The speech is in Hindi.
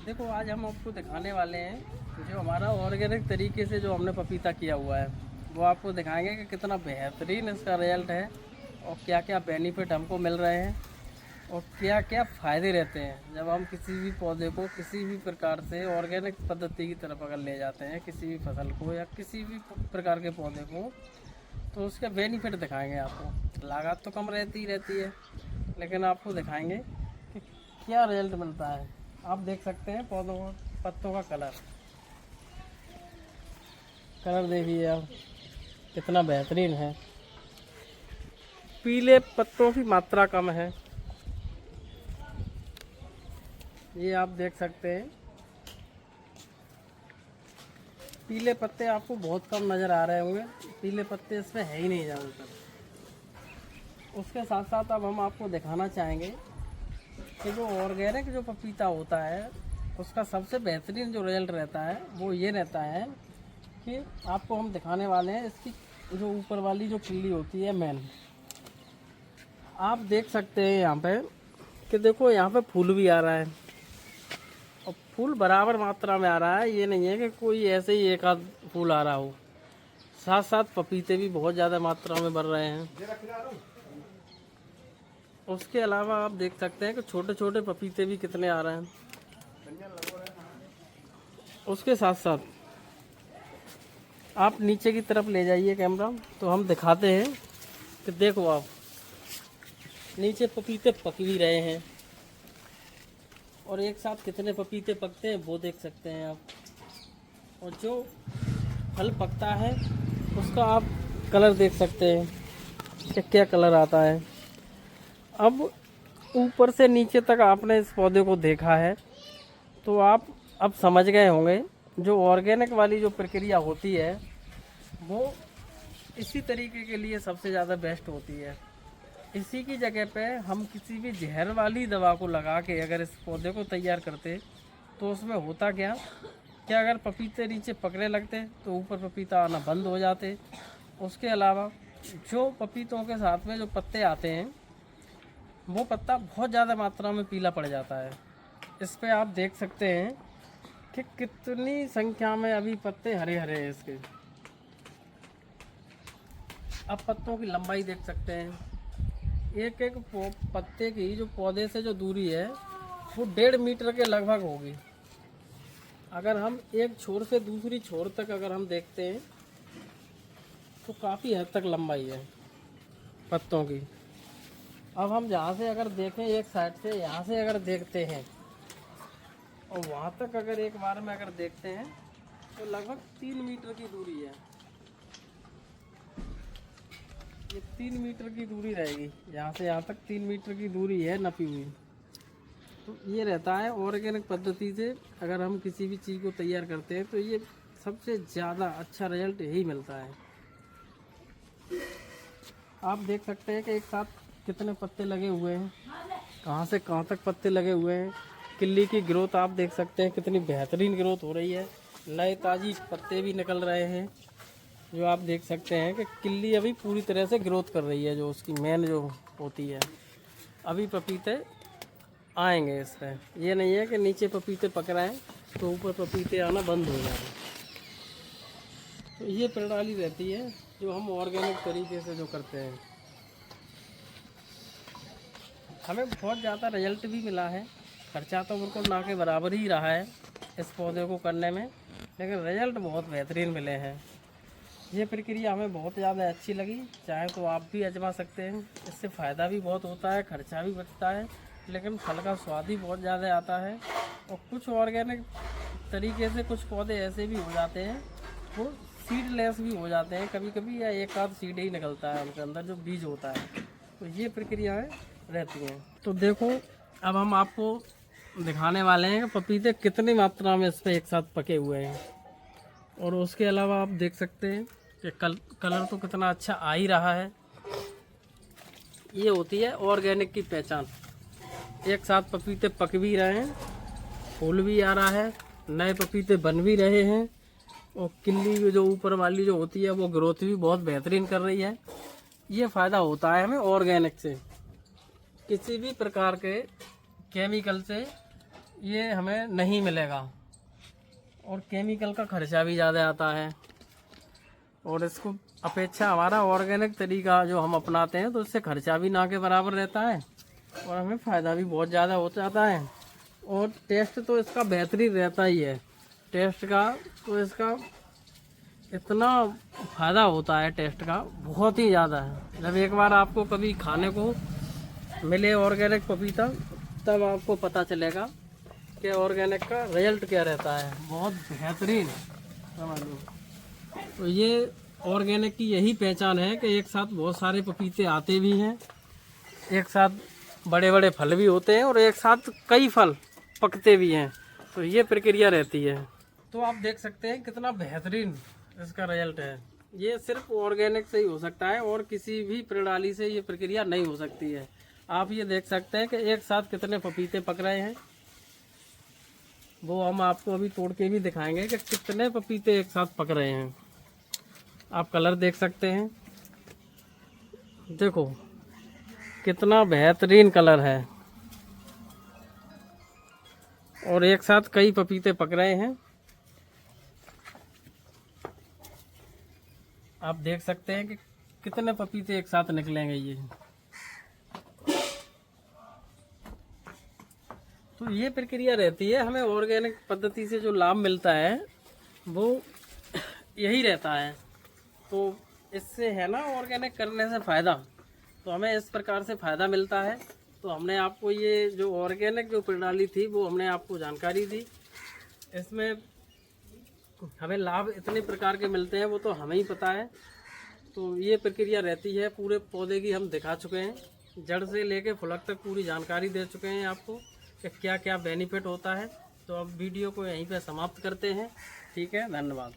देखो आज हम आपको दिखाने वाले हैं जो हमारा ऑर्गेनिक तरीके से जो हमने पपीता किया हुआ है, वो आपको दिखाएंगे कि कितना बेहतरीन इसका रिजल्ट है और क्या क्या बेनिफिट हमको मिल रहे हैं और क्या क्या फ़ायदे रहते हैं जब हम किसी भी पौधे को किसी भी प्रकार से ऑर्गेनिक पद्धति की तरफ अगर ले जाते हैं, किसी भी फसल को या किसी भी प्रकार के पौधे को, तो उसके बेनिफिट दिखाएंगे आपको। लागत तो कम रहती है, लेकिन आपको दिखाएंगे कि क्या रिजल्ट मिलता है। आप देख सकते हैं पौधों पत्तों का कलर देखिए आप, कितना बेहतरीन है। पीले पत्तों की मात्रा कम है, ये आप देख सकते हैं। पीले पत्ते आपको बहुत कम नज़र आ रहे होंगे, पीले पत्ते इसमें है ही नहीं ज़्यादातर। उसके साथ साथ अब हम आपको दिखाना चाहेंगे कि जो ऑर्गेनिक जो पपीता होता है उसका सबसे बेहतरीन जो रिजल्ट रहता है वो ये रहता है कि आपको हम दिखाने वाले हैं इसकी जो ऊपर वाली जो किल्ली होती है मेन। आप देख सकते हैं यहाँ पे कि देखो यहाँ पे फूल भी आ रहा है और फूल बराबर मात्रा में आ रहा है, ये नहीं है कि कोई ऐसे ही एक आध फूल आ रहा हो। साथ साथ पपीते भी बहुत ज़्यादा मात्रा में बढ़ रहे हैं। उसके अलावा आप देख सकते हैं कि छोटे छोटे पपीते भी कितने आ रहे हैं। उसके साथ साथ आप नीचे की तरफ ले जाइए कैमरा, तो हम दिखाते हैं कि देखो आप नीचे पपीते पक भी रहे हैं और एक साथ कितने पपीते पकते हैं वो देख सकते हैं आप। और जो फल पकता है उसका आप कलर देख सकते हैं कि क्या कलर आता है। अब ऊपर से नीचे तक आपने इस पौधे को देखा है तो आप अब समझ गए होंगे जो ऑर्गेनिक वाली जो प्रक्रिया होती है वो इसी तरीके के लिए सबसे ज़्यादा बेस्ट होती है। इसी की जगह पे हम किसी भी जहर वाली दवा को लगा के अगर इस पौधे को तैयार करते तो उसमें होता क्या कि अगर पपीते नीचे पकने लगते तो ऊपर पपीता आना बंद हो जाते। उसके अलावा जो पपीतों के साथ में जो पत्ते आते हैं वो पत्ता बहुत ज़्यादा मात्रा में पीला पड़ जाता है। इस पे आप देख सकते हैं कि कितनी संख्या में अभी पत्ते हरे हरे हैं इसके। अब पत्तों की लंबाई देख सकते हैं, एक एक पत्ते की जो पौधे से जो दूरी है वो 1.5 मीटर के लगभग होगी। अगर हम एक छोर से दूसरी छोर तक अगर हम देखते हैं तो काफ़ी हद तक लंबाई है पत्तों की। अब हम जहाँ से अगर देखें एक साइड से यहाँ से अगर देखते हैं और वहाँ तक अगर एक बार में अगर देखते हैं तो लगभग 3 मीटर की दूरी है। ये 3 मीटर की दूरी रहेगी, यहाँ से यहाँ तक 3 मीटर की दूरी है नपी हुई। तो ये रहता है ऑर्गेनिक पद्धति से अगर हम किसी भी चीज़ को तैयार करते हैं तो ये सबसे ज़्यादा अच्छा रिजल्ट यही मिलता है। आप देख सकते हैं कि एक साथ कितने पत्ते लगे हुए हैं, कहाँ से कहाँ तक पत्ते लगे हुए हैं। किल्ली की ग्रोथ आप देख सकते हैं कितनी बेहतरीन ग्रोथ हो रही है, नए ताज़ी पत्ते भी निकल रहे हैं। जो आप देख सकते हैं कि किल्ली अभी पूरी तरह से ग्रोथ कर रही है, जो उसकी मेन जो होती है। अभी पपीते आएंगे इसमें, ये नहीं है कि नीचे पपीते पक रहे हैं तो ऊपर पपीते आना बंद हो जाए। तो ये प्रणाली रहती है जो हम ऑर्गेनिक तरीके से जो करते हैं। हमें बहुत ज़्यादा रिजल्ट भी मिला है, खर्चा तो बिल्कुल ना के बराबर ही रहा है इस पौधे को करने में, लेकिन रिजल्ट बहुत बेहतरीन मिले हैं। ये प्रक्रिया हमें बहुत ज़्यादा अच्छी लगी, चाहे तो आप भी आजमा सकते हैं। इससे फ़ायदा भी बहुत होता है, खर्चा भी बचता है, लेकिन फल का स्वाद ही बहुत ज़्यादा आता है। और कुछ ऑर्गेनिक तरीके से कुछ पौधे ऐसे भी हो जाते हैं वो सीडलेस भी हो जाते हैं कभी कभी, या एक आध सीड ही निकलता है उनके अंदर जो बीज होता है। तो ये प्रक्रियाएँ रहती हैं। तो देखो अब हम आपको दिखाने वाले हैं कि पपीते कितनी मात्रा में इस पर एक साथ पके हुए हैं। और उसके अलावा आप देख सकते हैं कि कलर तो कितना अच्छा आ ही रहा है। ये होती है ऑर्गेनिक की पहचान। एक साथ पपीते पक भी रहे हैं, फूल भी आ रहा है, नए पपीते बन भी रहे हैं और किल्ली जो ऊपर वाली जो होती है वो ग्रोथ भी बहुत बेहतरीन कर रही है। ये फ़ायदा होता है हमें ऑर्गेनिक से, किसी भी प्रकार के केमिकल से ये हमें नहीं मिलेगा और केमिकल का खर्चा भी ज़्यादा आता है। और इसको अपेक्षा हमारा ऑर्गेनिक तरीका जो हम अपनाते हैं तो इससे खर्चा भी ना के बराबर रहता है और हमें फ़ायदा भी बहुत ज़्यादा हो जाता है। और टेस्ट तो इसका बेहतरीन रहता ही है। टेस्ट का तो इसका इतना फ़ायदा होता है, टेस्ट का बहुत ही ज़्यादा है। जब एक बार आपको कभी खाने को मिले ऑर्गेनिक पपीता, तब आपको पता चलेगा कि ऑर्गेनिक का रिजल्ट क्या रहता है। बहुत बेहतरीन, समझ लो। तो ये ऑर्गेनिक की यही पहचान है कि एक साथ बहुत सारे पपीते आते भी हैं, एक साथ बड़े बड़े फल भी होते हैं और एक साथ कई फल पकते भी हैं। तो ये प्रक्रिया रहती है। तो आप देख सकते हैं कितना बेहतरीन इसका रिजल्ट है। ये सिर्फ ऑर्गेनिक से ही हो सकता है और किसी भी प्रणाली से ये प्रक्रिया नहीं हो सकती है। आप ये देख सकते हैं कि एक साथ कितने पपीते पक रहे हैं। वो हम आपको अभी तोड़ के भी दिखाएंगे कि कितने पपीते एक साथ पक रहे हैं। आप कलर देख सकते हैं, देखो कितना बेहतरीन कलर है और एक साथ कई पपीते पक रहे हैं। आप देख सकते हैं कि कितने पपीते एक साथ निकलेंगे ये। तो ये प्रक्रिया रहती है। हमें ऑर्गेनिक पद्धति से जो लाभ मिलता है वो यही रहता है। तो इससे है ना, ऑर्गेनिक करने से फ़ायदा, तो हमें इस प्रकार से फ़ायदा मिलता है। तो हमने आपको ये जो ऑर्गेनिक जो प्रणाली थी वो हमने आपको जानकारी दी। इसमें हमें लाभ इतने प्रकार के मिलते हैं वो तो हमें ही पता है। तो ये प्रक्रिया रहती है। पूरे पौधे की हम दिखा चुके हैं, जड़ से लेके फुलक तक पूरी जानकारी दे चुके हैं आपको कि क्या क्या बेनिफिट होता है। तो अब वीडियो को यहीं पे समाप्त करते हैं। ठीक है, धन्यवाद।